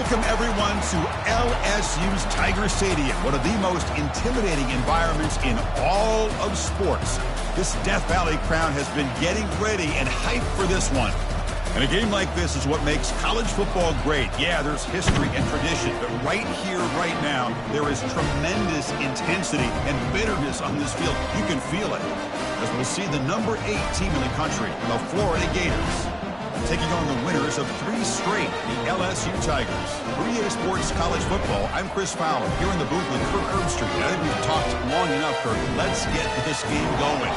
Welcome, everyone, to LSU's Tiger Stadium, one of the most intimidating environments in all of sports. This Death Valley crowd has been getting ready and hyped for this one. And a game like this is what makes college football great. Yeah, there's history and tradition, but right here, right now, there is tremendous intensity and bitterness on this field. You can feel it, as we'll see the number 8 team in the country, the Florida Gators, taking on the winners of 3 straight, the LSU Tigers. For EA Sports College Football, I'm Chris Fowler, here in the booth with Kirk Herbstreit. I think we've talked long enough, Kirk. Let's get this game going.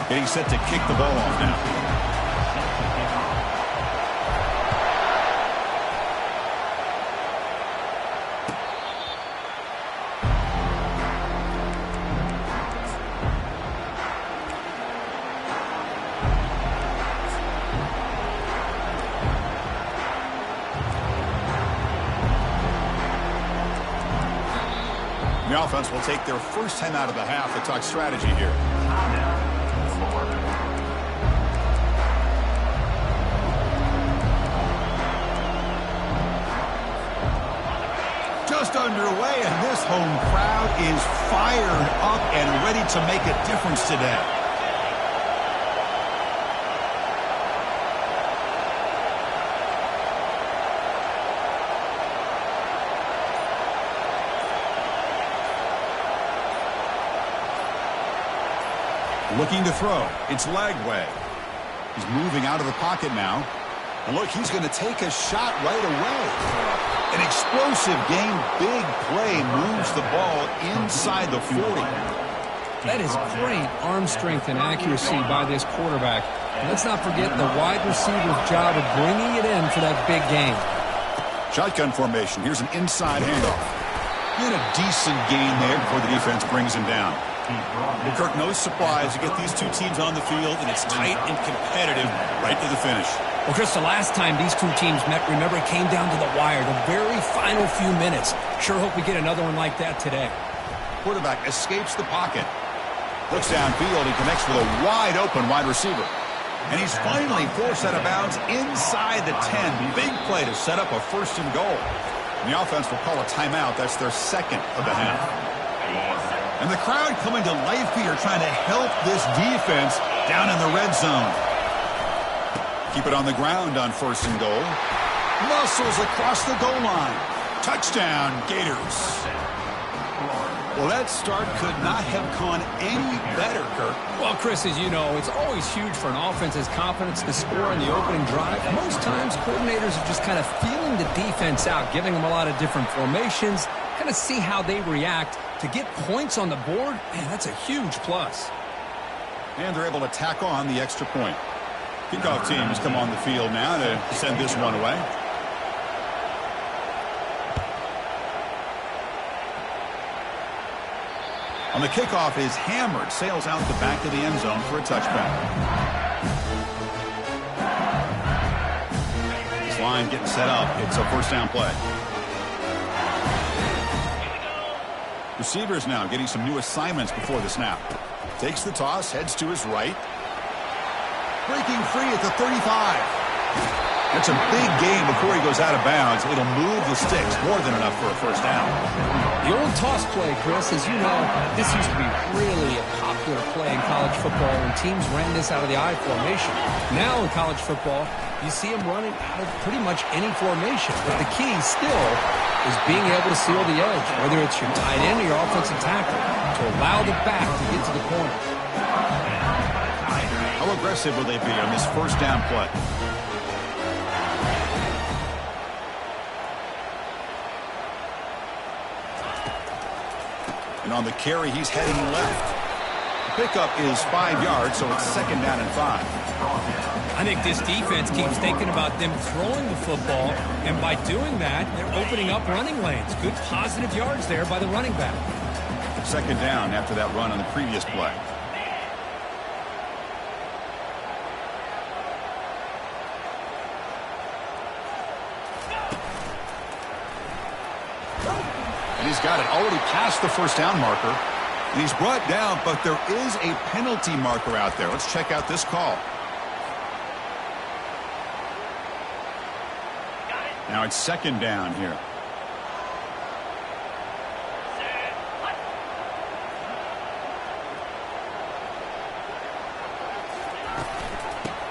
Getting set to kick the ball off now. The offense will take their first time out of the half to talk strategy here. Just underway, and this home crowd is fired up and ready to make a difference today. Looking to throw. It's Lagway. He's moving out of the pocket now. And look, he's going to take a shot right away. An explosive game, big play, moves the ball inside the 40. That is great arm strength and accuracy by this quarterback. And let's not forget the wide receiver's job of bringing it in for that big game. Shotgun formation. Here's an inside handoff. And a decent gain there before the defense brings him down. Well, Kirk, no surprise. You get these two teams on the field, and it's tight and competitive right to the finish. Well, Chris, the last time these two teams met, remember, it came down to the wire, the very final few minutes. Sure hope we get another one like that today. Quarterback escapes the pocket. Looks downfield. He connects with a wide-open wide receiver. And he's finally forced out of bounds inside the 10. Big play to set up a first and goal. And the offense will call a timeout. That's their second of the half. And the crowd coming to life here, trying to help this defense down in the red zone. Keep it on the ground on first and goal. Muscles across the goal line. Touchdown, Gators. Well, that start could not have gone any better, Kirk. Well, Chris, as you know, it's always huge for an offense's confidence to score in the opening drive. Most times, coordinators are just kind of feeling the defense out, giving them a lot of different formations, kind of see how they react. To get points on the board, man, that's a huge plus. And they're able to tack on the extra point. Kickoff teams come on the field now to send this one away. On the kickoff is hammered, sails out the back of the end zone for a touchback. This line getting set up. It's a first down play. Receivers now getting some new assignments before the snap. Takes the toss, heads to his right. Breaking free at the 35. That's a big gain before he goes out of bounds. It'll move the sticks, more than enough for a first down. The old toss play, Chris, as you know, this used to be really a popular play in college football when teams ran this out of the I formation. Now in college football, you see them running out of pretty much any formation. But the key still is being able to seal the edge, whether it's your tight end or your offensive tackle, to allow the back to get to the corner. How aggressive will they be on this first down play? And on the carry, he's heading left. The pickup is 5 yards, so it's second down and 5. I think this defense keeps thinking about them throwing the football, and by doing that, they're opening up running lanes. Good positive yards there by the running back. Second down after that run on the previous play. He's got it already past the first down marker. And he's brought down, but there is a penalty marker out there. Let's check out this call. Now it's second down here.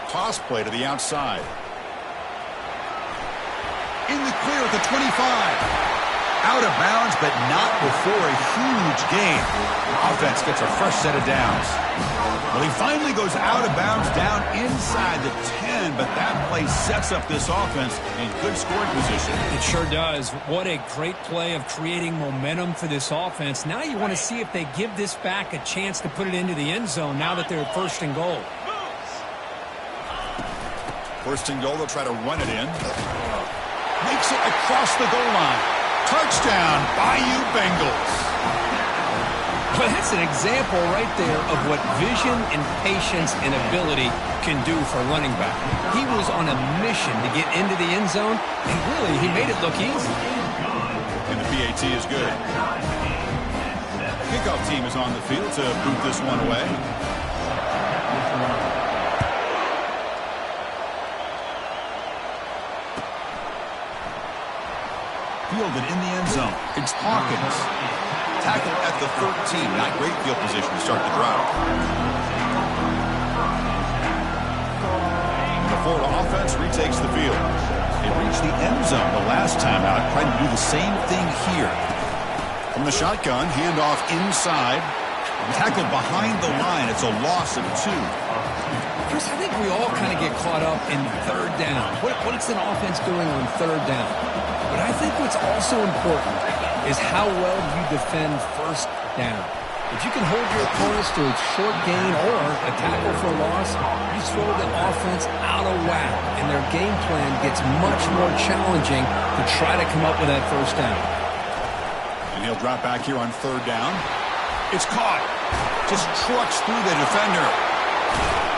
Toss play to the outside. In the clear at the 25. Out of bounds, but not before a huge gain. Offense gets a fresh set of downs. Well, he finally goes out of bounds down inside the 10, but that play sets up this offense in good scoring position. It sure does. What a great play of creating momentum for this offense. Now you want to see if they give this back a chance to put it into the end zone now that they're first and goal. First and goal, they'll try to run it in. Makes it across the goal line. Touchdown, Bayou Bengals. Well, that's an example right there of what vision and patience and ability can do for a running back. He was on a mission to get into the end zone, and really, he made it look easy. And the PAT is good. Kickoff team is on the field to boot this one away. Fielded in the end zone. It's Hawkins. Tackle at the 13. Not great field position to start the drive. The Florida offense retakes the field. It reached the end zone the last time out, trying to do the same thing here. From the shotgun, handoff inside. Tackled behind the line. It's a loss of 2. Chris, I think we all kind of get caught up in third down. What is an offense doing on third down? But I think what's also important is how well you defend first down. If you can hold your opponents to a short gain or a tackle for a loss, you throw the offense out of whack, and their game plan gets much more challenging to try to come up with that first down. And he'll drop back here on third down. It's caught. Just trucks through the defender.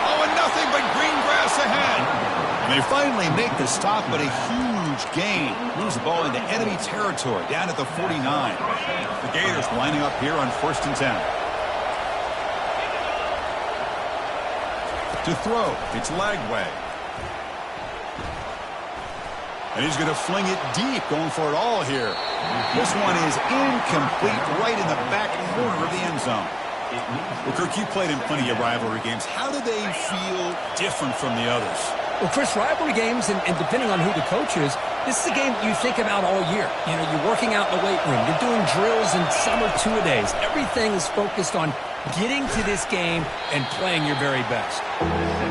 Oh, and nothing but green grass ahead. And they finally make the stop, but a huge gain. Moves the ball into enemy territory down at the 49. The Gators lining up here on 1st and 10. To throw, it's Lagway. And he's going to fling it deep, going for it all here. This one is incomplete, right in the back corner of the end zone. Well, Kirk, you played in plenty of rivalry games. How do they feel different from the others? Well, Chris, rivalry games, and depending on who the coach is, this is a game you think about all year. You know, you're working out in the weight room. You're doing drills in summer two-a-days. Everything is focused on getting to this game and playing your very best.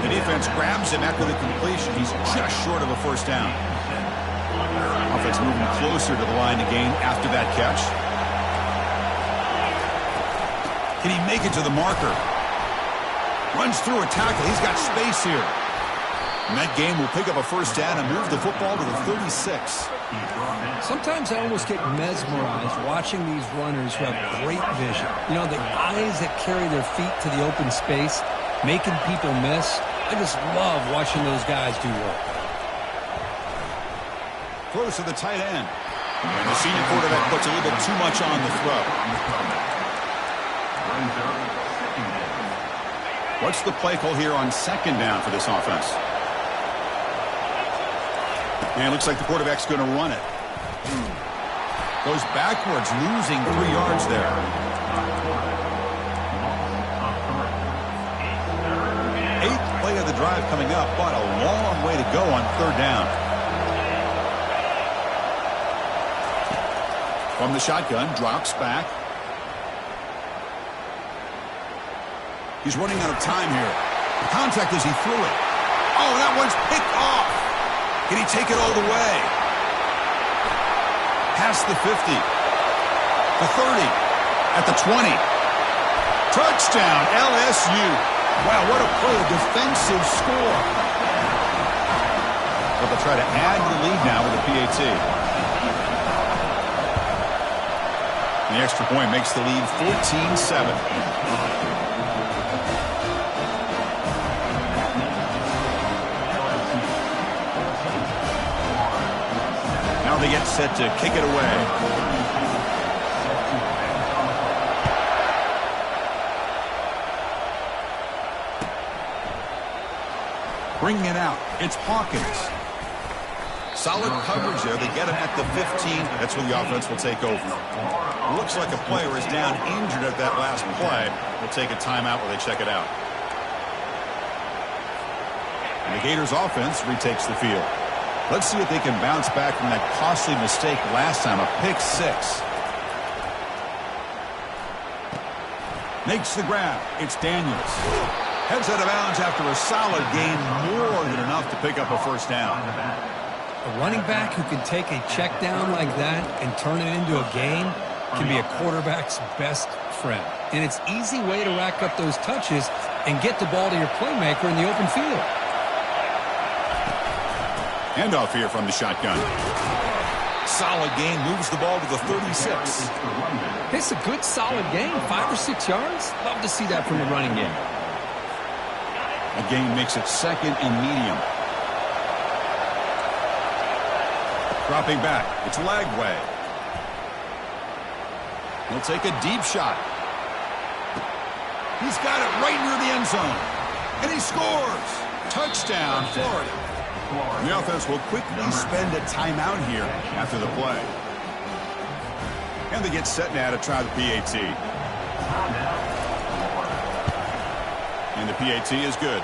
The defense grabs him after the completion. He's just short of a first down. Offense moving closer to the line to gain after that catch. Can he make it to the marker? Runs through a tackle. He's got space here. And that game will pick up a first down and move the football to the 36. Sometimes I almost get mesmerized watching these runners who have great vision. You know, the eyes that carry their feet to the open space, making people miss. I just love watching those guys do work. Throws to the tight end. And the senior quarterback puts a little bit too much on the throw. What's the play call here on second down for this offense? And it looks like the quarterback's going to run it. Goes backwards, losing 3 yards there. Eighth play of the drive coming up, but a long way to go on third down. From the shotgun, drops back. He's running out of time here. Contact as he threw it. Oh, that one's picked off. Can he take it all the way? Past the 50. The 30. At the 20. Touchdown, LSU. Wow, what a play, a defensive score. But they'll try to add to the lead now with the PAT. The extra point makes the lead 14-7. They get set to kick it away. Bringing it out, it's Hawkins. Solid coverage there. They get him at the 15. That's where the offense will take over. Looks like a player is down injured at that last play. We'll take a timeout while they check it out. And the Gators offense retakes the field. Let's see if they can bounce back from that costly mistake last time, a pick 6. Makes the grab. It's Daniels. Heads out of bounds after a solid gain, more than enough to pick up a first down. A running back who can take a check down like that and turn it into a gain can be a quarterback's best friend. And it's an easy way to rack up those touches and get the ball to your playmaker in the open field. Handoff here from the shotgun. Solid gain, moves the ball to the 36. It's a good solid gain, 5 or 6 yards. Love to see that from the running game. A gain makes it second and medium. Dropping back, it's Lagway. He'll take a deep shot. He's got it right near the end zone. And he scores. Touchdown, Florida. The offense will quickly spend a timeout here after the play. And they get set now to try the PAT. And the PAT is good.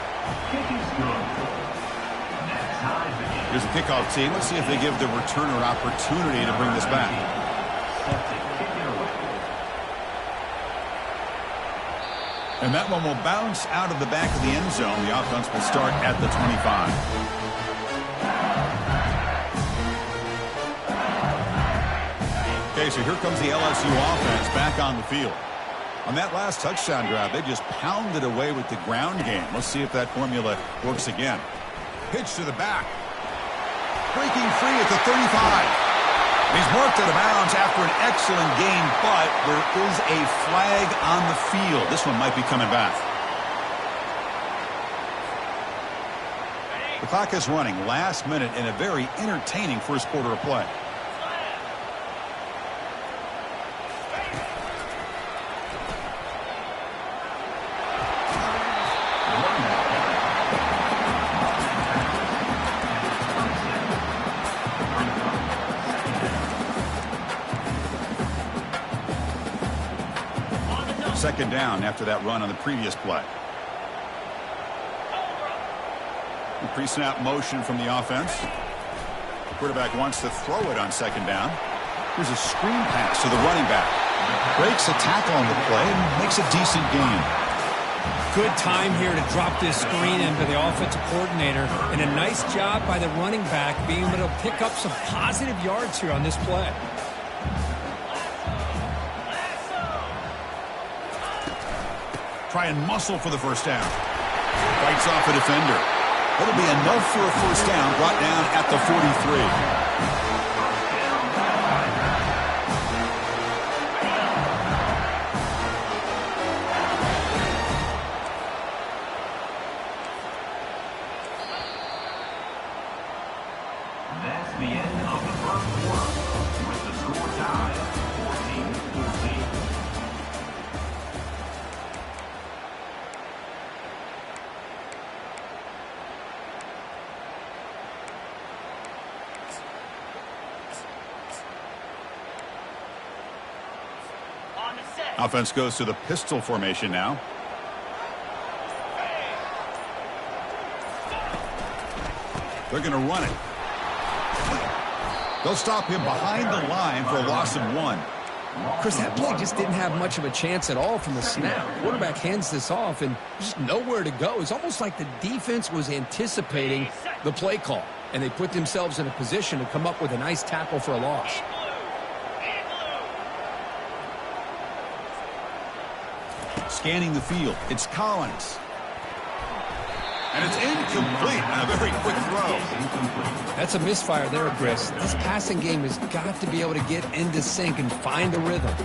Here's the kickoff team. Let's see if they give the returner opportunity to bring this back. And that one will bounce out of the back of the end zone. The offense will start at the 25. Okay, so here comes the LSU offense back on the field. On that last touchdown drive, they just pounded away with the ground game. Let's see if that formula works again. Pitch to the back. Breaking free at the 35. He's marked out of bounds after an excellent gain, but there is a flag on the field. This one might be coming back. The clock is running last minute in a very entertaining first quarter of play. Second down after that run on the previous play. Pre-snap motion from the offense. The quarterback wants to throw it on second down. Here's a screen pass to the running back. Breaks a tackle on the play and makes a decent gain. Good time here to drop this screen into the offensive coordinator. And a nice job by the running back being able to pick up some positive yards here on this play. Try and muscle for the first down. Fights off a defender. It'll be enough for a first down, brought down at the 43. That's the end of the first quarter, with the score tied 14-14. Offense goes to the pistol formation now. They're going to run it. They'll stop him behind the line for a loss of 1. Chris, that play just didn't have much of a chance at all from the snap. Quarterback hands this off and just nowhere to go. It's almost like the defense was anticipating the play call, and they put themselves in a position to come up with a nice tackle for a loss. Scanning the field, it's Collins. And it's incomplete on a very quick throw. That's a misfire there, Chris. This passing game has got to be able to get into sync and find the rhythm.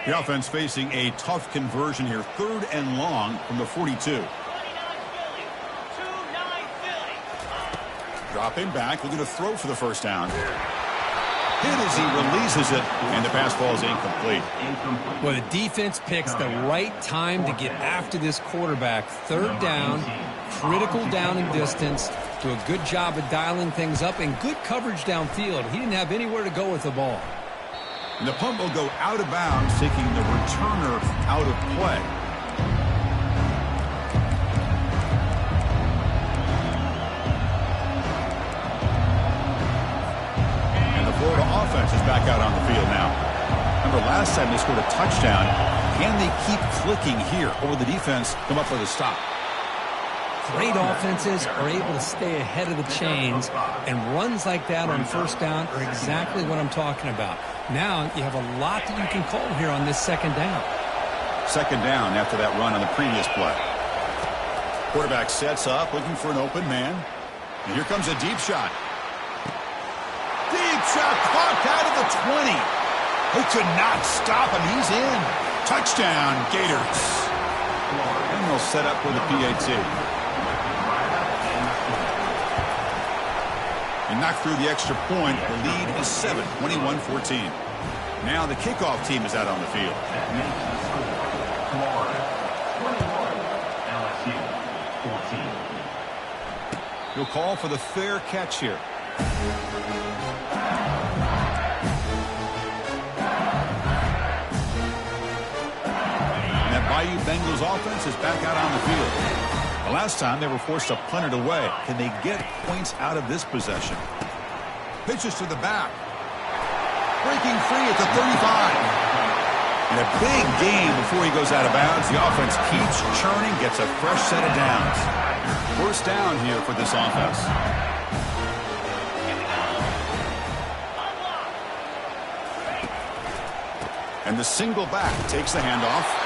The offense facing a tough conversion here. 3rd and long from the 42. Dropping back, looking to throw for the first down. hit as he releases it, and the pass falls incomplete. Well, the defense picks the right time to get after this quarterback. Third down, critical down and distance. Do a good job of dialing things up and good coverage downfield. He didn't have anywhere to go with the ball. And the punt will go out of bounds, taking the returner out of play. Florida offense is back out on the field now. Remember last time they scored a touchdown. Can they keep clicking here, or will the defense come up with a stop? Great offenses are able to stay ahead of the chains, and runs like that on first down are exactly what I'm talking about. Now you have a lot that you can call here on this second down. Second down after that run on the previous play. Quarterback sets up, looking for an open man. And here comes a deep shot. Deep shot caught out of the 20. They could not stop him. He's in. Touchdown, Gators. And they'll set up for the PAT. And knocked through the extra point. The lead is 7, 21-14. Now the kickoff team is out on the field. He'll call for the fair catch here. Bayou Bengals offense is back out on the field. The last time they were forced to punt it away. Can they get points out of this possession? Pitches to the back. Breaking free at the 35. And a big game before he goes out of bounds. The offense keeps churning, gets a fresh set of downs. First down here for this offense. And the single back takes the handoff.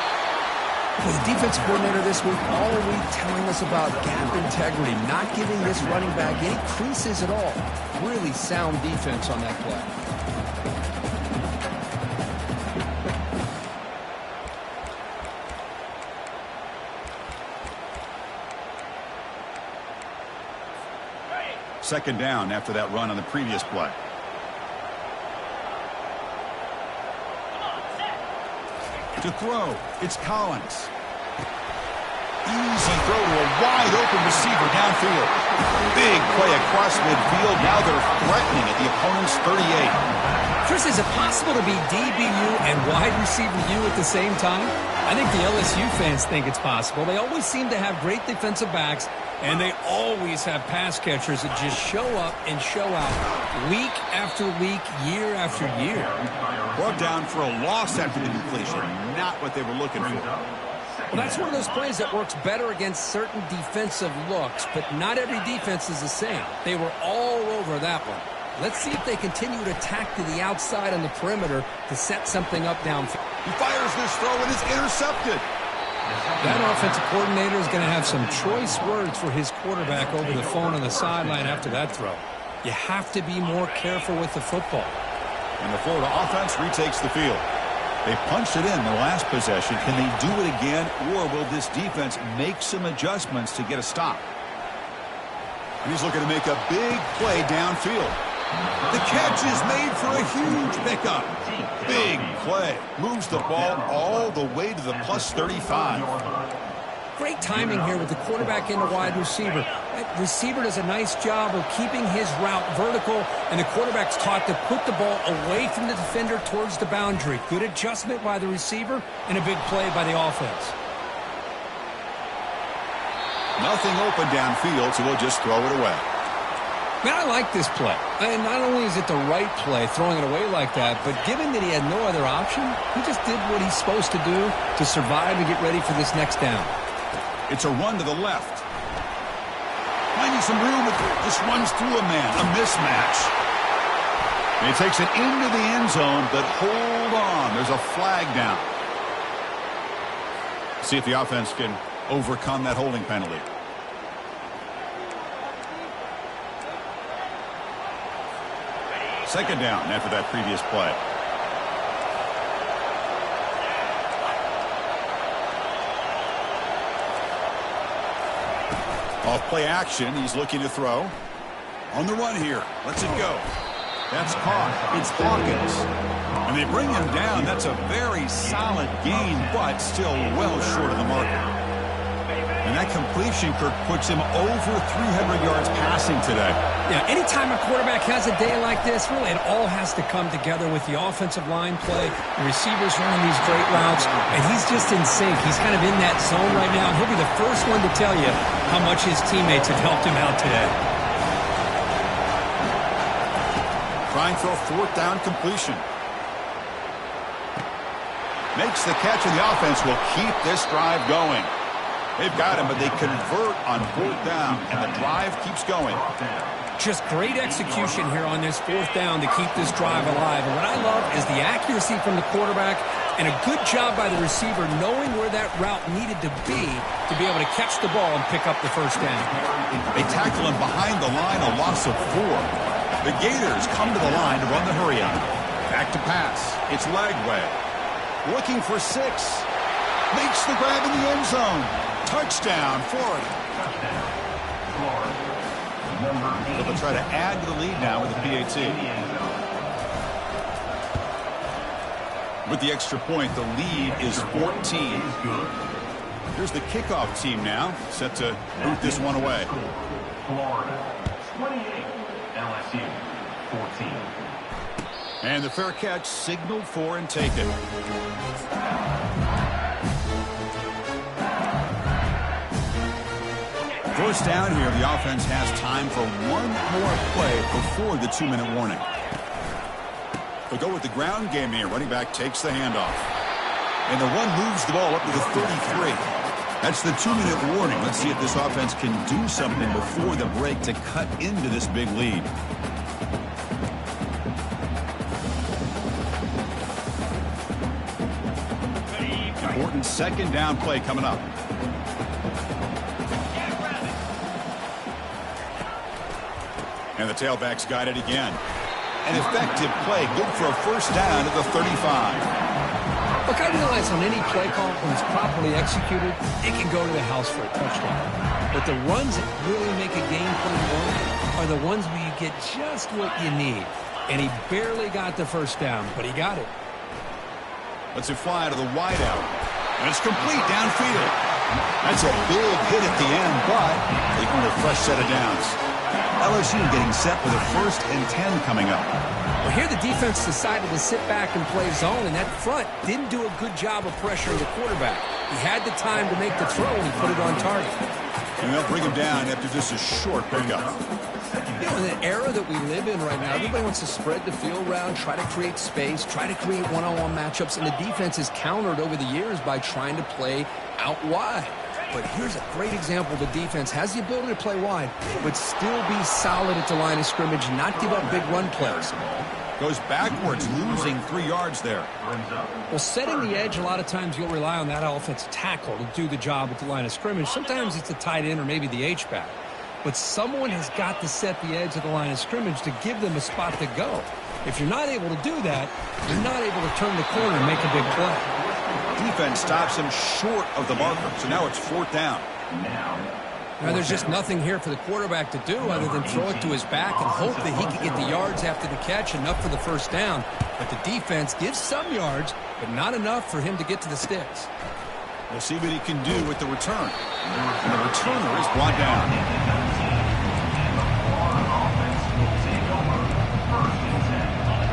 Well, the defensive coordinator this week all week telling us about gap integrity, not giving this running back any creases at all. Really sound defense on that play. Second down after that run on the previous play. To throw, it's Collins. Easy throw to a wide-open receiver downfield. Big play across midfield. Now they're threatening at the opponent's 38. Chris, is it possible to be DBU and wide receiver U at the same time? I think the LSU fans think it's possible. They always seem to have great defensive backs, and they always have pass catchers that just show up and show out week after week, year after year. Brought down for a loss after the completion. Not what they were looking for. Well, that's one of those plays that works better against certain defensive looks, but not every defense is the same. They were all over that one. Let's see if they continue to attack to the outside on the perimeter to set something up downfield. He fires this throw and is intercepted. That offensive coordinator is going to have some choice words for his quarterback over the phone on the sideline after that throw. You have to be more careful with the football. And the Florida offense retakes the field. They punched it in the last possession. Can they do it again, or will this defense make some adjustments to get a stop? He's looking to make a big play downfield. The catch is made for a huge pickup. Big play. Moves the ball all the way to the plus 35. Great timing here with the quarterback in the wide receiver. That receiver does a nice job of keeping his route vertical, and the quarterback's taught to put the ball away from the defender towards the boundary. Good adjustment by the receiver and a big play by the offense. Nothing open downfield, so we'll just throw it away. Man, I like this play. And not only is it the right play, throwing it away like that, but given that he had no other option, he just did what he's supposed to do to survive and get ready for this next down. It's a run to the left. Finding some room, it just runs through a man. A mismatch. And he takes it into the end zone, but hold on. There's a flag down. See if the offense can overcome that holding penalty. Second down after that previous play. Off play action, he's looking to throw. On the run here, lets it go. That's caught. It's Hawkins. And they bring him down. That's a very solid gain, but still well short of the marker. And that completion, Kirk, puts him over 300 yards passing today. Yeah, anytime a quarterback has a day like this, really it all has to come together with the offensive line play, the receivers running these great routes, and he's just in sync. He's kind of in that zone right now, and he'll be the first one to tell you how much his teammates have helped him out today. Trying for a fourth down completion. Makes the catch, and the offense will keep this drive going. They've got him, but they convert on fourth down, and the drive keeps going. Just great execution here on this fourth down to keep this drive alive. And what I love is the accuracy from the quarterback and a good job by the receiver knowing where that route needed to be able to catch the ball and pick up the first down. They tackle him behind the line, a loss of 4. The Gators come to the line to run the hurry up. Back to pass. It's Lagway. Looking for 6. Makes the grab in the end zone. Touchdown, Florida. So they'll try to add to the lead now with the PAT. With the extra point, the lead is 14. Here's the kickoff team now, set to boot this one away. Florida 28, LSU 14. And the fair catch signaled for and taken. First down here, the offense has time for one more play before the 2-minute warning. They'll go with the ground game here. Running back takes the handoff. And the one moves the ball up to the 33. That's the 2-minute warning. Let's see if this offense can do something before the break to cut into this big lead. Important second down play coming up. And the tailback's got it again. An effective play, good for a first down at the 35. Look, I realize on any play call, when it's properly executed, it can go to the house for a touchdown. But the runs that really make a game plan work are the ones where you get just what you need. And he barely got the first down, but he got it. Let's it fly to the wideout. And it's complete downfield. That's a big hit at the end, but they earn a fresh set of downs. LSU getting set for the 1st and 10 coming up. Well, here the defense decided to sit back and play zone, and that front didn't do a good job of pressuring the quarterback. He had the time to make the throw, and he put it on target. And they'll bring him down after just a short pickup. You know, in the era that we live in right now, everybody wants to spread the field around, try to create space, try to create one-on-one matchups, and the defense is countered over the years by trying to play out wide. But here's a great example. The defense has the ability to play wide, but still be solid at the line of scrimmage, not give up big run plays. Goes backwards, losing 3 yards there. Well, setting the edge, a lot of times you'll rely on that offensive tackle to do the job at the line of scrimmage. Sometimes it's a tight end or maybe the H-back. But someone has got to set the edge of the line of scrimmage to give them a spot to go. If you're not able to do that, you're not able to turn the corner and make a big play. Defense stops him short of the marker, so now it's 4th down. Now there's just nothing here for the quarterback to do other than throw it to his back and hope that he can get the yards after the catch, enough for the first down. But the defense gives some yards, but not enough for him to get to the sticks. We'll see what he can do with the return. And the returner is brought down.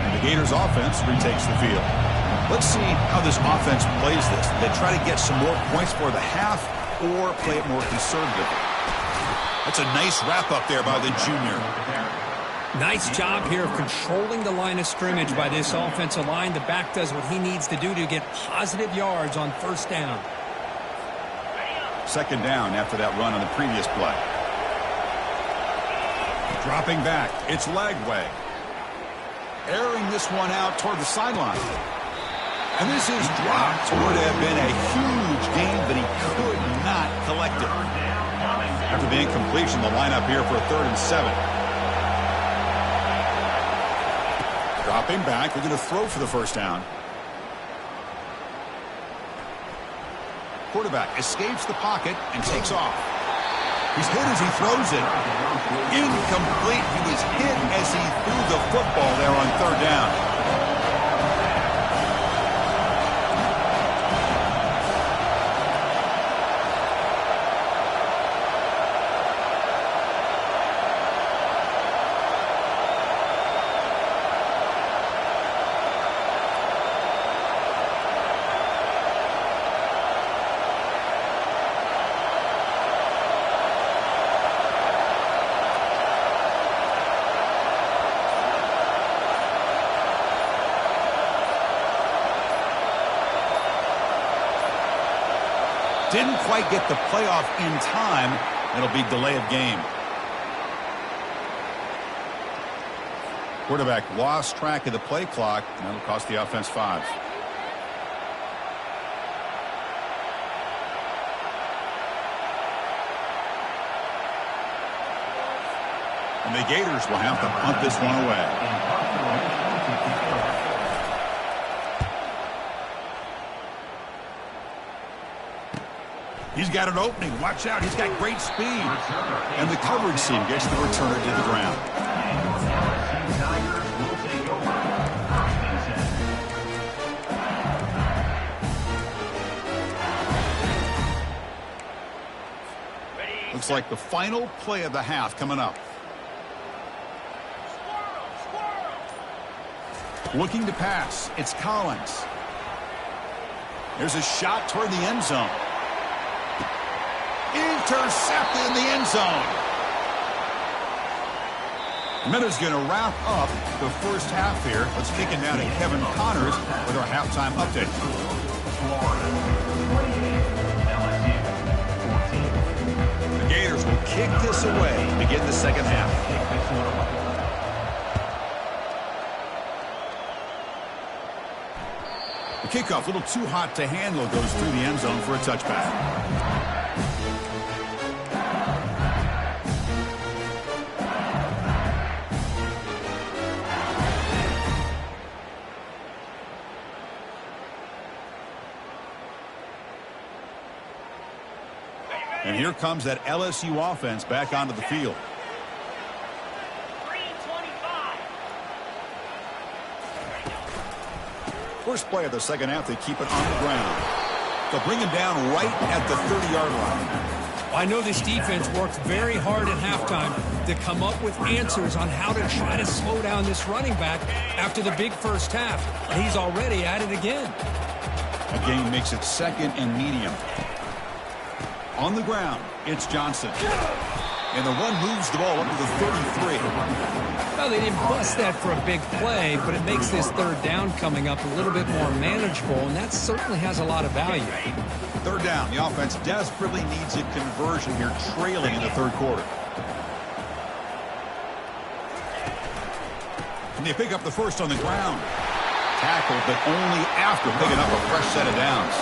And the Gators offense retakes the field. Let's see how this offense plays this. They try to get some more points for the half or play it more conservatively. That's a nice wrap-up there by the junior. Nice job here of controlling the line of scrimmage by this offensive line. The back does what he needs to do to get positive yards on first down. Second down after that run on the previous play. Dropping back, it's Lagway. Airing this one out toward the sideline. And this is dropped. Would have been a huge gain, but he could not collect it. After the incompletion, the lineup here for a 3rd and 7. Dropping back, we're going to throw for the first down. Quarterback escapes the pocket and takes off. He's hit as he throws it. Incomplete. He was hit as he threw the football there on third down. Didn't quite get the playoff in time. It'll be delay of game. Quarterback lost track of the play clock, and that'll cost the offense 5. And the Gators will have to punt this one away. He's got an opening. Watch out. He's got great speed. And the coverage team gets the returner to the ground. Looks like the final play of the half coming up. Looking to pass. It's Collins. There's a shot toward the end zone. Intercepted in the end zone. Miller's going to wrap up the first half here. Let's kick it now to Kevin Connors with our halftime update. The Gators will kick this away to begin the second half. The kickoff, a little too hot to handle, goes through the end zone for a touchback. And here comes that LSU offense back onto the field. First play of the second half, they keep it on the ground. They'll bring him down right at the 30-yard line. I know this defense worked very hard at halftime to come up with answers on how to try to slow down this running back after the big first half. And he's already at it again. A gain makes it second and medium. On the ground, it's Johnson. And the run moves the ball up to the 33. Well, they didn't bust that for a big play, but it makes this third down coming up a little bit more manageable, and that certainly has a lot of value. Third down. The offense desperately needs a conversion here, trailing in the third quarter. And they pick up the first on the ground. Tackled, but only after picking up a fresh set of downs.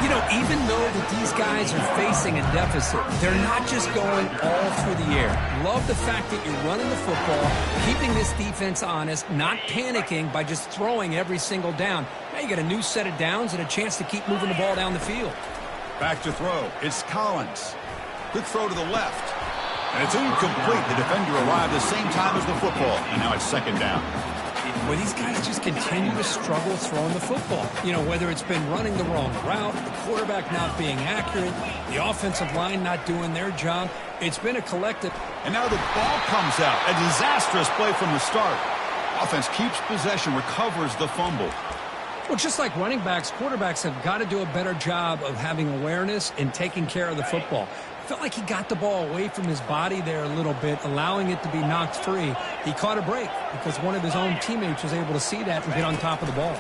You know, even though that these guys are facing a deficit, they're not just going all through the air. Love the fact that you're running the football, keeping this defense honest, not panicking by just throwing every single down. Now you got a new set of downs and a chance to keep moving the ball down the field. Back to throw. It's Collins. Quick throw to the left. And it's incomplete. The defender arrived the same time as the football. And now it's second down. Well, these guys just continue to struggle throwing the football. You know, whether it's been running the wrong route, the quarterback not being accurate, the offensive line not doing their job. It's been a collective. And now the ball comes out. A disastrous play from the start. Offense keeps possession, recovers the fumble. Well, just like running backs, quarterbacks have got to do a better job of having awareness and taking care of the football. Felt like he got the ball away from his body there a little bit, allowing it to be knocked free. He caught a break because one of his own teammates was able to see that and get on top of the ball.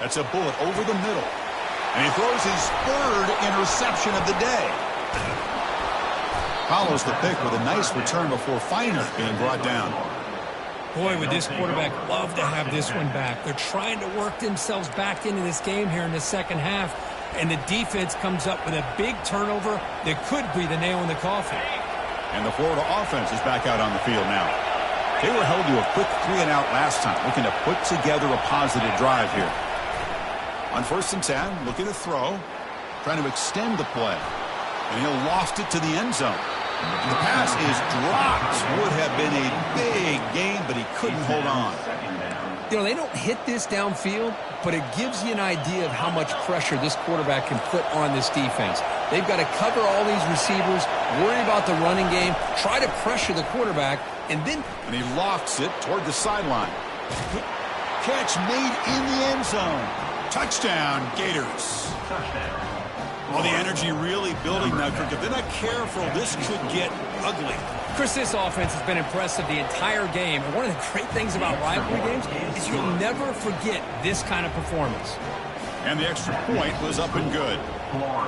That's a bullet over the middle. And he throws his third interception of the day. Follows the pick with a nice return before finally being brought down. Boy, would this quarterback love to have this one back. They're trying to work themselves back into this game here in the second half. And the defense comes up with a big turnover that could be the nail in the coffin. And the Florida offense is back out on the field now. They were held to a quick 3-and-out last time, looking to put together a positive drive here. On 1st and 10, looking to throw, trying to extend the play. And he'll loft it to the end zone. The pass is dropped. Would have been a big gain, but he couldn't hold on. You know, they don't hit this downfield, but it gives you an idea of how much pressure this quarterback can put on this defense. They've got to cover all these receivers, worry about the running game, try to pressure the quarterback, and then... And he lofts it toward the sideline. Catch made in the end zone. Touchdown, Gators. Well, the energy really building now, Kirk. If they're not careful, this could get ugly. Chris, this offense has been impressive the entire game. And one of the great things about rivalry games is you'll never forget this kind of performance. And the extra point was up and good.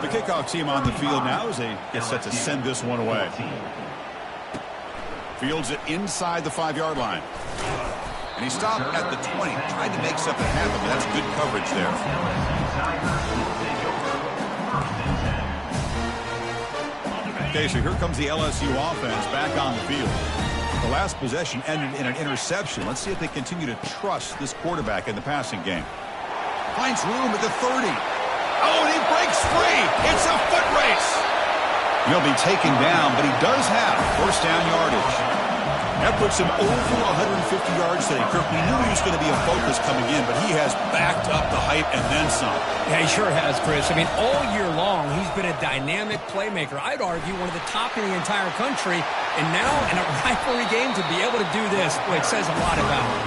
The kickoff team on the field now as they get set to send this one away. Fields it inside the 5-yard line. And he stopped at the 20. Tried to make something happen, but that's good coverage there. Okay, so here comes the LSU offense back on the field. The last possession ended in an interception. Let's see if they continue to trust this quarterback in the passing game. Finds room at the 30. Oh, and he breaks free. It's a foot race. He'll be taken down, but he does have first down yardage. That puts him over 150 yards today. Kirk, we knew he was going to be a focus coming in, but he has backed up the hype and then some. Yeah, he sure has, Chris. I mean, all year long, he's been a dynamic playmaker. I'd argue one of the top in the entire country. And now, in a rivalry game, to be able to do this, well, it says a lot about him.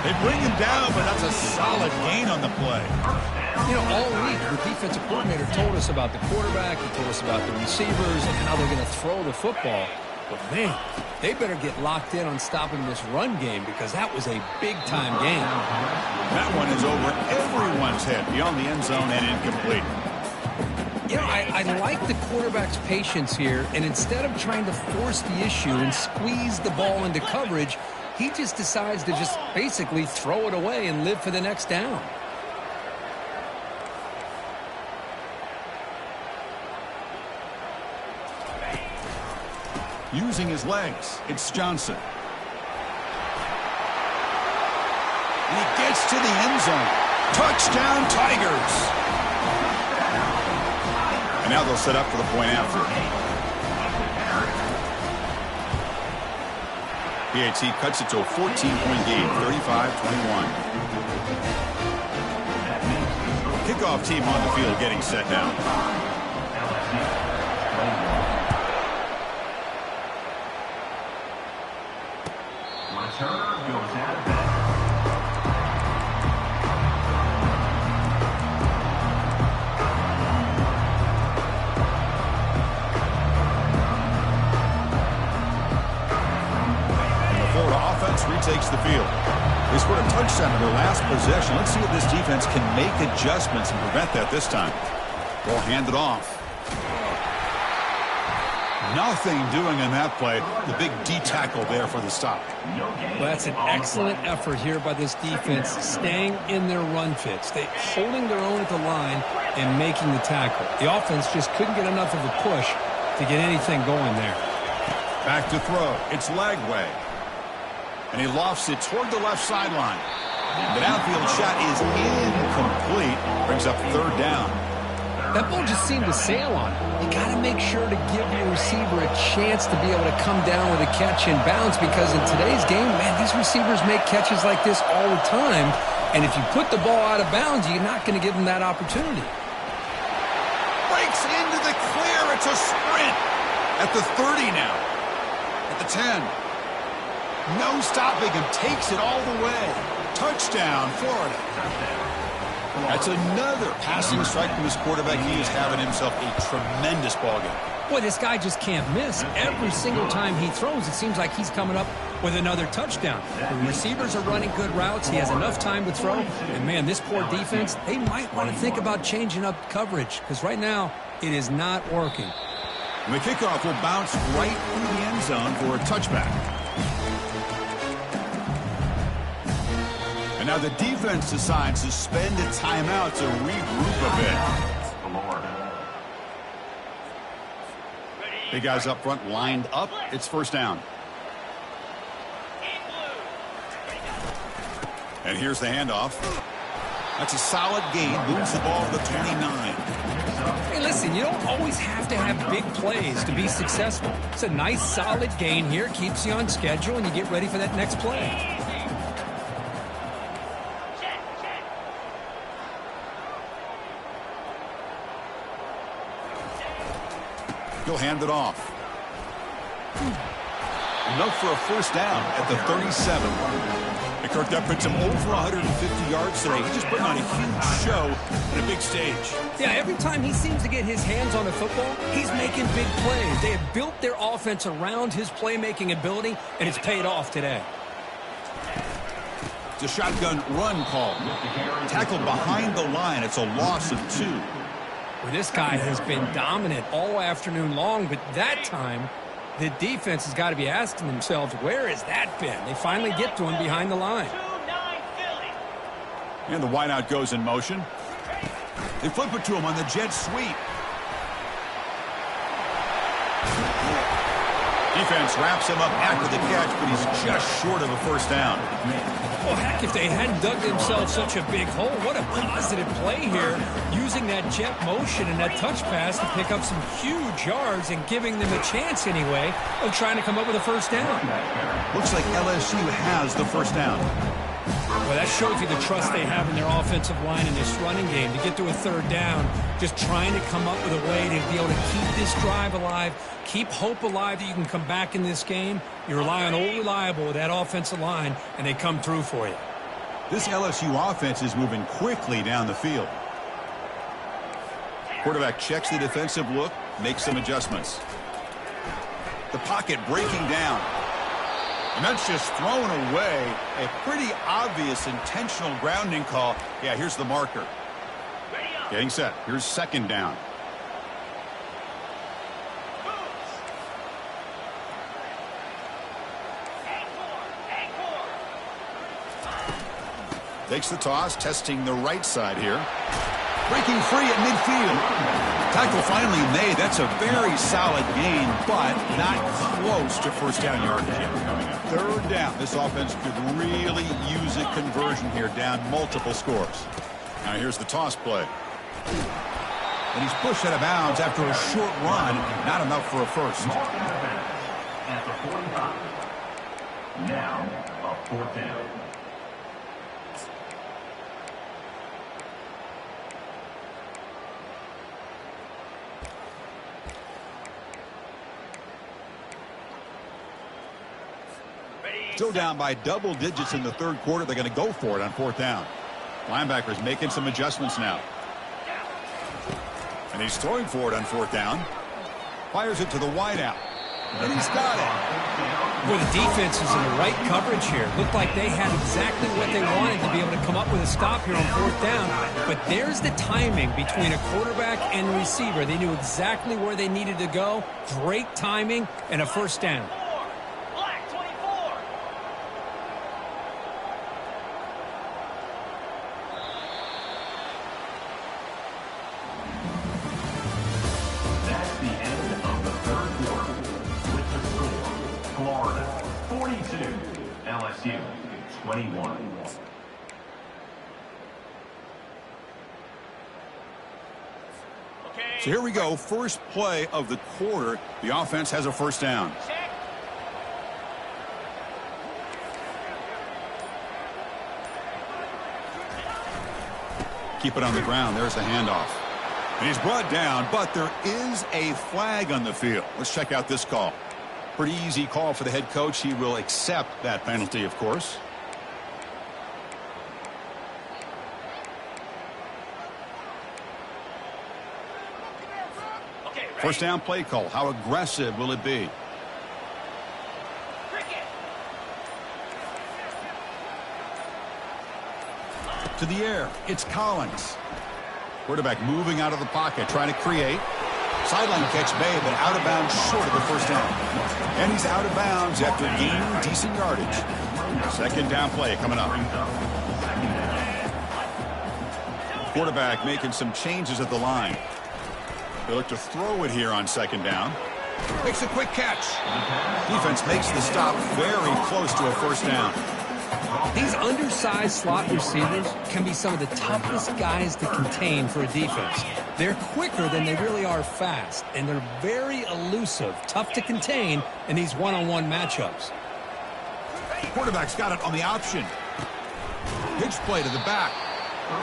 They bring him down, but that's a solid gain on the play. You know, all week, the defensive coordinator told us about the quarterback. He told us about the receivers and how they're going to throw the football. But, man, they better get locked in on stopping this run game because that was a big-time game. That one is over everyone's head beyond the end zone and incomplete. You know, I like the quarterback's patience here, and instead of trying to force the issue and squeeze the ball into coverage, he just decides to just basically throw it away and live for the next down. Using his legs, it's Johnson. And he gets to the end zone. Touchdown, Tigers. And now they'll set up for the point after. PAT cuts it to a 14-point game, 35-21. Kickoff team on the field getting set now. Retakes the field. They scored a touchdown in their last possession. Let's see if this defense can make adjustments and prevent that this time. Ball handed off. Nothing doing in that play. The big D tackle there for the stop. Well, that's an excellent effort here by this defense, staying in their run fits. They holding their own at the line and making the tackle. The offense just couldn't get enough of a push to get anything going there. Back to throw. It's Lagway. And he lofts it toward the left sideline. The downfield shot is incomplete. Brings up third down. That ball just seemed to sail on it. You got to make sure to give your receiver a chance to be able to come down with a catch and bounce because in today's game, man, these receivers make catches like this all the time. And if you put the ball out of bounds, you're not going to give them that opportunity. Breaks into the clear. It's a sprint. At the 30 now. At the 10. No stopping him. Takes it all the way. Touchdown, Florida. That's another passing strike from his quarterback. He is having himself a tremendous ballgame. Boy, this guy just can't miss. Every single time he throws, it seems like he's coming up with another touchdown. The receivers are running good routes. He has enough time to throw. And, man, this poor defense, they might want to think about changing up coverage because right now it is not working. And the kickoff will bounce right through the end zone for a touchback. And now the defense decides to spend a timeout to regroup a bit. Big guys up front lined up. It's first down. And here's the handoff. That's a solid gain. Moves the ball to the 29. Hey, listen, you don't always have to have big plays to be successful. It's a nice, solid gain here. Keeps you on schedule, and you get ready for that next play. He'll hand it off. Enough for a first down at the 37. And Kirk, that puts him over 150 yards today. He's just putting on a huge show on a big stage. Yeah, every time he seems to get his hands on the football, he's making big plays. They have built their offense around his playmaking ability, and it's paid off today. It's a shotgun run call. Tackled behind the line. It's a loss of 2. Well, this guy has been dominant all afternoon long, but that time, the defense has got to be asking themselves, where has that been? They finally get to him behind the line. And the wideout goes in motion. They flip it to him on the jet sweep. Defense wraps him up after the catch, but he's just short of a first down. Well, heck, if they hadn't dug themselves such a big hole, what a positive play here, using that jet motion and that touch pass to pick up some huge yards and giving them a chance anyway of trying to come up with a first down. Looks like LSU has the first down. Well, that shows you the trust they have in their offensive line in this running game. To get to a third down, just trying to come up with a way to be able to keep this drive alive, keep hope alive that you can come back in this game. You rely on Old Reliable with that offensive line, and they come through for you. This LSU offense is moving quickly down the field. Quarterback checks the defensive look, makes some adjustments. The pocket breaking down. And that's just thrown away. A pretty obvious intentional grounding call. Yeah, here's the marker. Getting set. Here's second down. Takes the toss, testing the right side here. Breaking free at midfield. Tackle finally made. That's a very solid gain, but not close to first down yardage yet. Coming up. Third down. This offense could really use a conversion here, down multiple scores. Now here's the toss play. And he's pushed out of bounds after a short run. Not enough for a first. At the 45. Now a fourth down. Still down by double digits in the third quarter. They're going to go for it on fourth down. Linebackers making some adjustments now. And he's throwing for it on fourth down. Fires it to the wideout. And he's got it. Well, the defense is in the right coverage here. Looked like they had exactly what they wanted to be able to come up with a stop here on fourth down. But there's the timing between a quarterback and a receiver. They knew exactly where they needed to go. Great timing and a first down. Florida 42, LSU 21. So here we go. First play of the quarter. The offense has a first down. Keep it on the ground. There's the handoff. And he's brought down, but there is a flag on the field. Let's check out this call. Pretty easy call for the head coach. He will accept that penalty, of course. First down play call. How aggressive will it be? To the air. It's Collins. Quarterback moving out of the pocket, trying to create. Sideline catch made, but out of bounds short of the first down. And he's out of bounds after gaining decent yardage. Second down play coming up. Quarterback making some changes at the line. They look to throw it here on second down. Makes a quick catch. Defense makes the stop very close to a first down. These undersized slot receivers can be some of the toughest guys to contain for a defense. They're quicker than they really are fast, and they're very elusive, tough to contain in these one-on-one matchups. Quarterback's got it on the option. Pitch play to the back.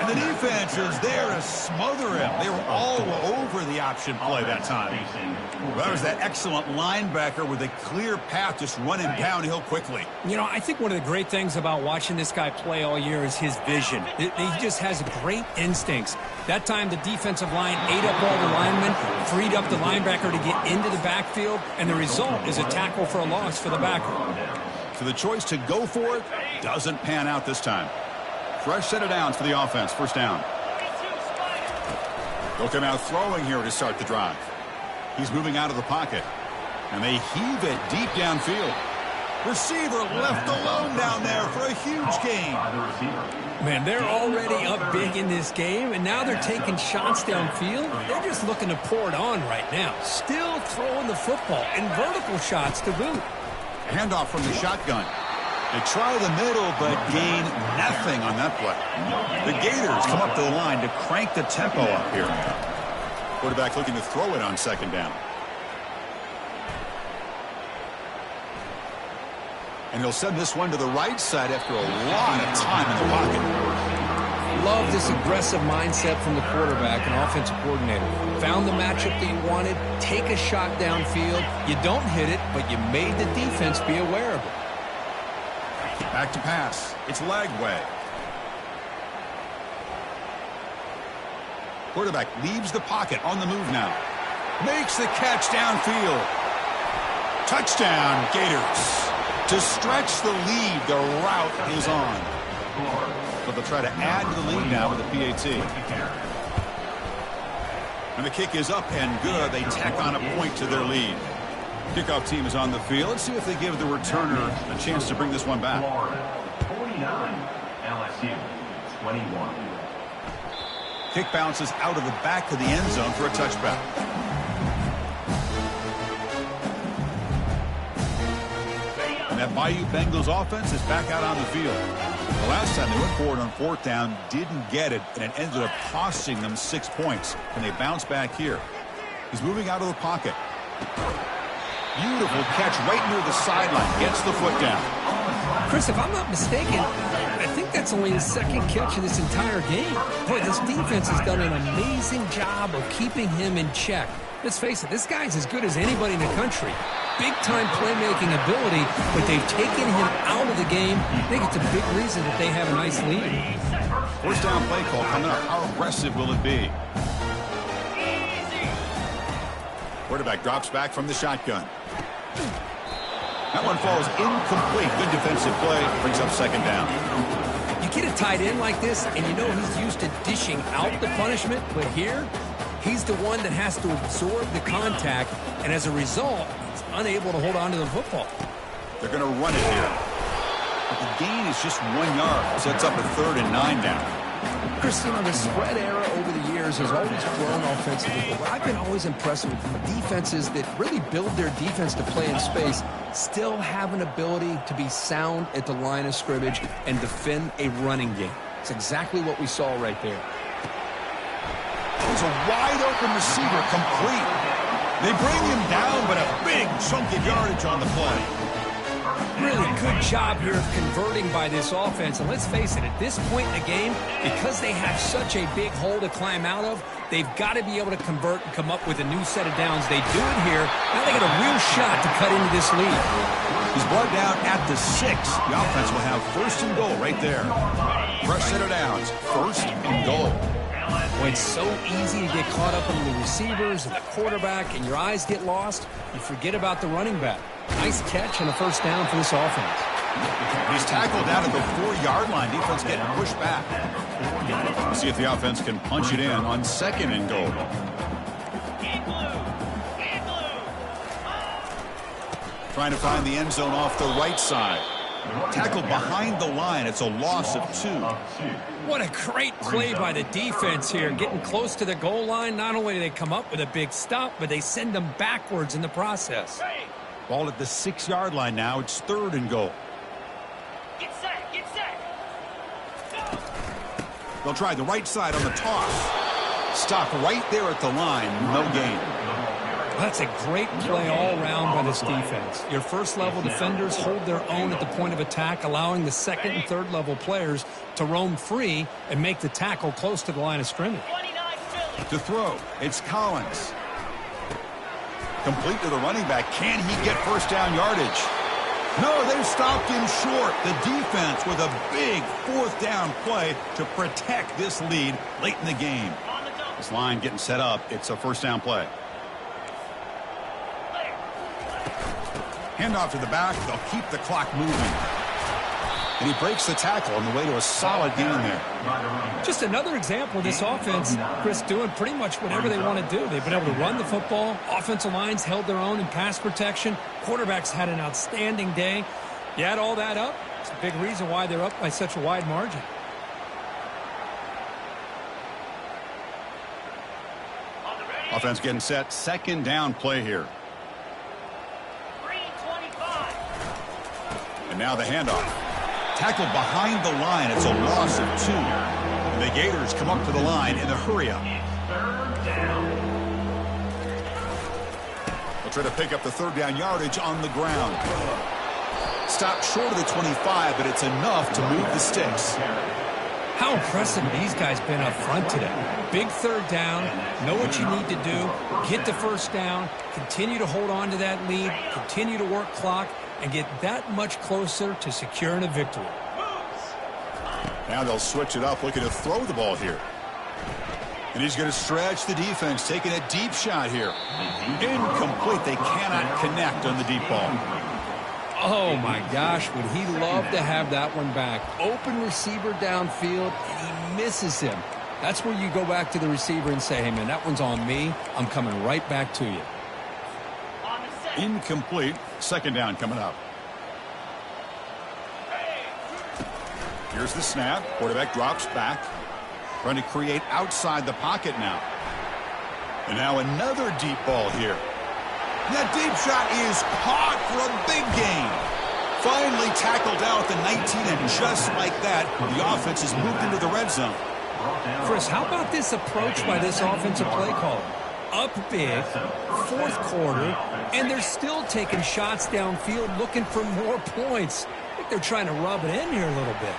And the defense is there to smother him. They were all over the option play that time. Well, that was that excellent linebacker with a clear path just running downhill quickly. You know, I think one of the great things about watching this guy play all year is his vision. He just has great instincts. That time the defensive line ate up all the linemen, freed up the linebacker to get into the backfield, and the result is a tackle for a loss for the backer. So the choice to go for it doesn't pan out this time. Fresh set of downs for the offense. First down. They'll come out throwing here to start the drive. He's moving out of the pocket. And they heave it deep downfield. Receiver left alone down there for a huge gain. Man, they're already up big in this game, and now they're taking shots downfield. They're just looking to pour it on right now. Still throwing the football, and vertical shots to boot. Handoff from the shotgun. They try the middle, but gain nothing on that play. The Gators come up to the line to crank the tempo up here. Quarterback looking to throw it on second down. And he'll send this one to the right side after a lot of time in the pocket. Love this aggressive mindset from the quarterback and offensive coordinator. Found the matchup that you wanted, take a shot downfield. You don't hit it, but you made the defense be aware of it. Back to pass. It's Lagway. Quarterback leaves the pocket on the move now. Makes the catch downfield. Touchdown, Gators. To stretch the lead, the route is on. But they'll try to add to the lead now with a PAT. And the kick is up and good. They tack on a point to their lead. Kickoff team is on the field. Let's see if they give the returner a chance to bring this one back. 49, LSU 21. Kick bounces out of the back of the end zone for a touchback. And that Bayou Bengals offense is back out on the field. The last time they went forward on fourth down, didn't get it, and it ended up costing them 6 points. And they bounce back here. He's moving out of the pocket. Beautiful catch right near the sideline. Gets the foot down. Chris, if I'm not mistaken, I think that's only his second catch of this entire game. Boy, this defense has done an amazing job of keeping him in check. Let's face it, this guy's as good as anybody in the country. Big-time playmaking ability, but they've taken him out of the game. I think it's a big reason that they have a nice lead. First down play call coming up. How aggressive will it be? Quarterback drops back from the shotgun. That one falls incomplete. Good defensive play. Brings up second down. You get a tight end like this, and you know he's used to dishing out the punishment, but here, he's the one that has to absorb the contact, and as a result, he's unable to hold on to the football. They're going to run it here. But the gain is just 1 yard. Sets up a 3rd and 9 down. Chris, you know, the spread era over the years has always grown offensively, but what I've been always impressed with defenses that really build their defense to play in space still have an ability to be sound at the line of scrimmage and defend a running game. It's exactly what we saw right there. It's a wide-open receiver, complete. They bring him down, but a big chunk of yardage on the play. Really good job here of converting by this offense. And let's face it, at this point in the game, because they have such a big hole to climb out of, they've got to be able to convert and come up with a new set of downs. They do it here. Now they got a real shot to cut into this lead. He's brought down at the 6. The offense will have 1st and goal right there. Fresh set of downs. 1st and goal. Well, it's so easy to get caught up in the receivers and the quarterback, and your eyes get lost. You forget about the running back. Nice catch and a 1st down for this offense. He's tackled down at the 4-yard line. Defense getting pushed back. Let's see if the offense can punch it in on 2nd and goal. Trying to find the end zone off the right side. Tackled behind the line. It's a loss of 2. What a great play by the defense here. Getting close to the goal line, not only do they come up with a big stop, but they send them backwards in the process. Ball at the 6-yard line now. It's 3rd and goal. Get set, get set. They'll try the right side on the toss. Stop right there at the line. No gain. That's a great play all around by this defense. Your first-level defenders hold their own at the point of attack, allowing the second and third-level players to roam free and make the tackle close to the line of scrimmage. To throw, it's Collins. Complete to the running back. Can he get first down yardage? No, they've stopped him short. The defense with a big fourth down play to protect this lead late in the game. This line getting set up. It's a first down play. Handoff to the back. They'll keep the clock moving. And he breaks the tackle on the way to a solid gain there. Just another example of this offense, Chris, doing pretty much whatever they want to do. They've been able to run the football. Offensive lines held their own in pass protection. Quarterbacks had an outstanding day. You add all that up, it's a big reason why they're up by such a wide margin. Offense getting set. Second down play here. And now the handoff. Tackled behind the line. It's a loss of 2. And the Gators come up to the line in the hurry-up. They'll try to pick up the third down yardage on the ground. Stopped short of the 25, but it's enough to move the sticks. How impressive these guys been up front today. Big third down, know what you need to do, get the first down, continue to hold on to that lead, continue to work clock, and get that much closer to securing a victory. Now they'll switch it up, looking to throw the ball here. And he's going to stretch the defense, taking a deep shot here. Incomplete. They cannot connect on the deep ball. Oh, my gosh, would he love to have that one back. Open receiver downfield, and he misses him. That's where you go back to the receiver and say, hey, man, that one's on me. I'm coming right back to you. Incomplete. Second down coming up. Here's the snap. Quarterback drops back. Trying to create outside the pocket now. And now another deep ball here. That deep shot is caught for a big gain. Finally tackled out the 19, and just like that, the offense has moved into the red zone. Chris, how about this approach by this offensive play caller? Up big, fourth quarter, and they're still taking shots downfield looking for more points. I think they're trying to rub it in here a little bit.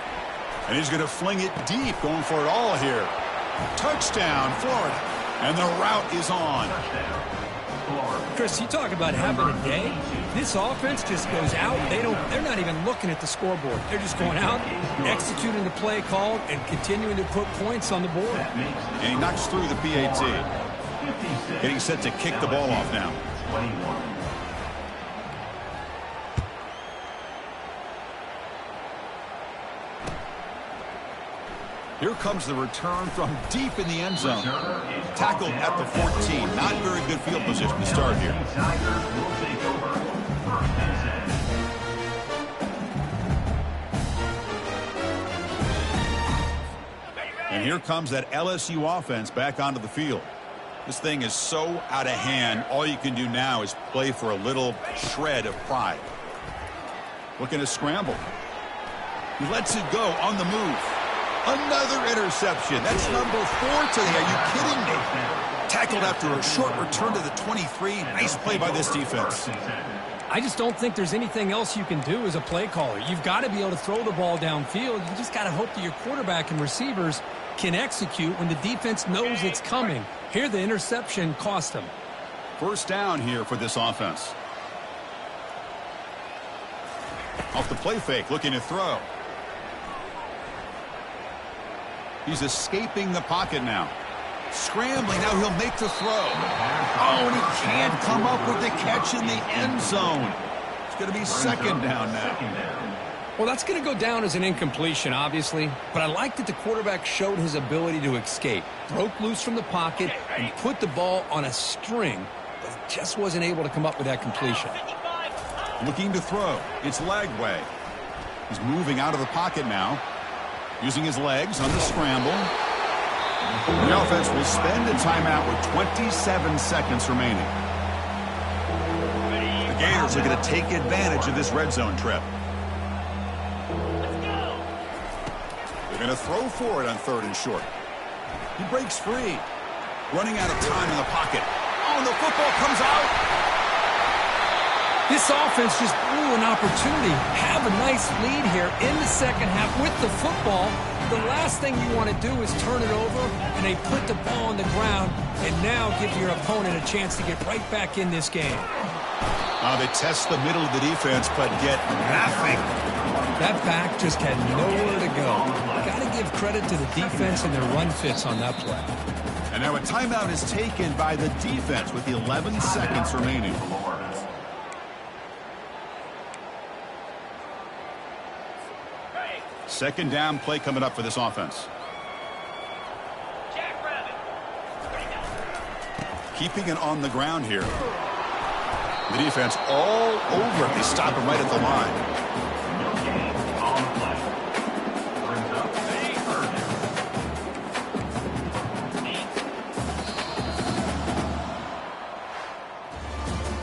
And he's going to fling it deep, going for it all here. Touchdown, Florida. And the route is on. Chris, you talk about having a day. This offense just goes out. They're not even looking at the scoreboard. They're just going out, executing the play called, and continuing to put points on the board. And he knocks through the PAT. Getting set to kick the ball off now. Here comes the return from deep in the end zone. Tackled at the 14. Not very good field position to start here. And here comes that LSU offense back onto the field. This thing is so out of hand, all you can do now is play for a little shred of pride. Looking to scramble. He lets it go on the move. Another interception. That's number 4 today. Are you kidding me? Tackled after a short return to the 23. Nice play by this defense. I just don't think there's anything else you can do as a play caller. You've got to be able to throw the ball downfield. You just got to hope that your quarterback and receivers can execute when the defense knows it's coming. Here, the interception cost them. First down here for this offense. Off the play fake, looking to throw. He's escaping the pocket now. Scrambling, now he'll make the throw. Oh, and he can't come up with the catch in the end zone. It's going to be second down now. Well, that's going to go down as an incompletion, obviously, but I like that the quarterback showed his ability to escape. Broke loose from the pocket and put the ball on a string, but just wasn't able to come up with that completion. Looking to throw. It's Lagway. He's moving out of the pocket now. Using his legs on the scramble. The offense will spend a timeout with 27 seconds remaining. The Gators are going to take advantage of this red zone trip. The Going to throw for it on 3rd and short. He breaks free. Running out of time in the pocket. Oh, and the football comes out. This offense just blew an opportunity. Have a nice lead here in the second half with the football. The last thing you want to do is turn it over, and they put the ball on the ground and now give your opponent a chance to get right back in this game. They test the middle of the defense, but get nothing. That back just had nowhere to go. Got to give credit to the defense and their run fits on that play. And now a timeout is taken by the defense with 11 seconds remaining. Second down play coming up for this offense. Keeping it on the ground here. The defense all over it. They stop him right at the line.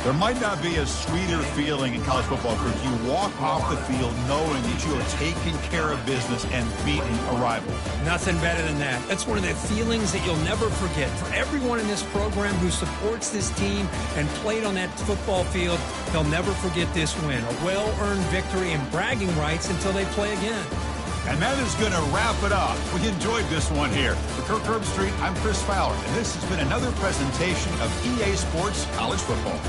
There might not be a sweeter feeling in college football because you walk off the field knowing that you are taking care of business and beating a rival. Nothing better than that. That's one of the feelings that you'll never forget. For everyone in this program who supports this team and played on that football field, they'll never forget this win. A well-earned victory and bragging rights until they play again. And that is going to wrap it up. We enjoyed this one here. For Kirk Herbstreit, I'm Chris Fowler, and this has been another presentation of EA Sports College Football.